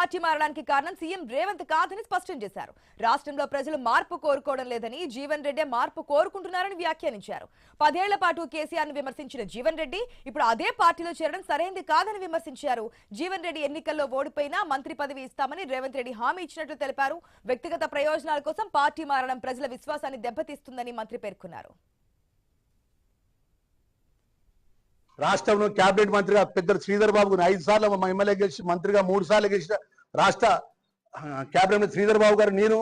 Party మారడానికి కారణం CM Revanth కాదని స్పష్టం చేశారు. రాష్ట్రంలో ప్రజలు మార్పు కోరుకోవడం లేదని, జీవన్ రెడ్డి మార్పు కోరుకుంటున్నారని వ్యాఖ్యానించారు. 10 ఏళ్ల పాటు కేసీఆర్ ను విమర్శించిన జీవన్ రెడ్డి ఇప్పుడు అదే పార్టీలో చేరడం సరైంది కాదని విమర్శించారు. జీవన్ రెడ్డి ఎన్నికల్లో ఓడిపోయినా మంత్రి పదవి ఇస్తామని రేవంత్ రెడ్డి హామీ ఇచ్చినట్లు తెలిపారు. వ్యక్తిగత ప్రయోజనాల కోసం పార్టీ మారడం ప్రజల విశ్వాసాన్ని దెబ్బతీస్తుందని మంత్రి పేర్కొన్నారు. రాష్ట్రంలో కేబినెట్ మంత్రిగా పెద్ద శ్రీధర్ బాబుకు 5 సార్లు ఎమ్మెల్యే గెలిచి మంత్రిగా 3 సార్లు గెలిచిన రాష్ట్ర కేబినెట్ శ్రీధర్ బాబు గారు, నేను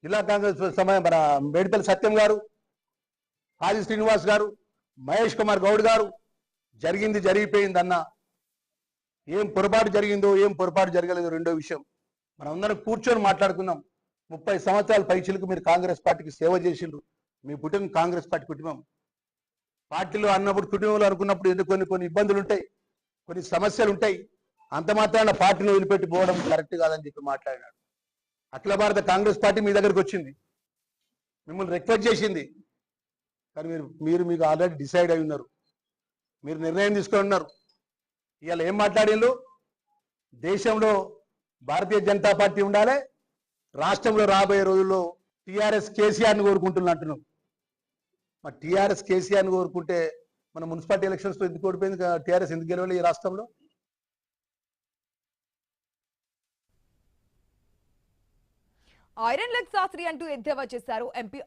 జిల్లా కాంగ్రెస్ సమయం మన మేడిపల్లి సత్యం గారు, ఆది శ్రీనివాస్ గారు, మహేష్ కుమార్ గౌడ్ గారు జరిగింది జరిగిపోయింది అన్న. ఏం పొరపాటు జరిగిందో ఏం పొరపాటు జరగలేదో రెండో విషయం. మనం అందరం కూర్చొని మాట్లాడుకుందాం. 30 సంవత్సరాల పైచిలకు మీరు కాంగ్రెస్ పార్టీకి సేవ చేసిండ్రు. మీ కుటుంబం కాంగ్రెస్ పార్టీ కుటుంబం. పార్టీలో అన్నప్పుడు కుటుంబంలో అనుకున్నప్పుడు ఎందుకు కొన్ని ఇబ్బందులు ఉంటాయి, కొన్ని సమస్యలు ఉంటాయి. అంత మాత్రాన పార్టీని వదిలిపెట్టి పోవడం కరెక్ట్ కాదని చెప్పి మాట్లాడినాడు. అఖిల భారత కాంగ్రెస్ పార్టీ మీ దగ్గరికి వచ్చింది, మిమ్మల్ని రిక్వెస్ట్ చేసింది. కానీ మీకు ఆల్రెడీ డిసైడ్ అయి ఉన్నారు, మీరు నిర్ణయం తీసుకొని ఉన్నారు. ఇవాళ ఏం మాట్లాడిండ్రు? దేశంలో భారతీయ జనతా పార్టీ ఉండాలి, రాష్ట్రంలో రాబోయే రోజుల్లో టీఆర్ఎస్ కేసీఆర్ని కోరుకుంటున్నా అంటున్నాం. మరి టీఆర్ఎస్ కేసీఆర్ని కోరుకుంటే మన మున్సిపాలిటీ ఎలక్షన్స్లో ఎందుకు ఓడిపోయింది? టీఆర్ఎస్ ఎందుకు గెలవాలి ఈ రాష్ట్రంలో? ఐరన్ లెగ్ శాస్త్రి అంటూ ఎద్దేవా చేశారు ఎంపీ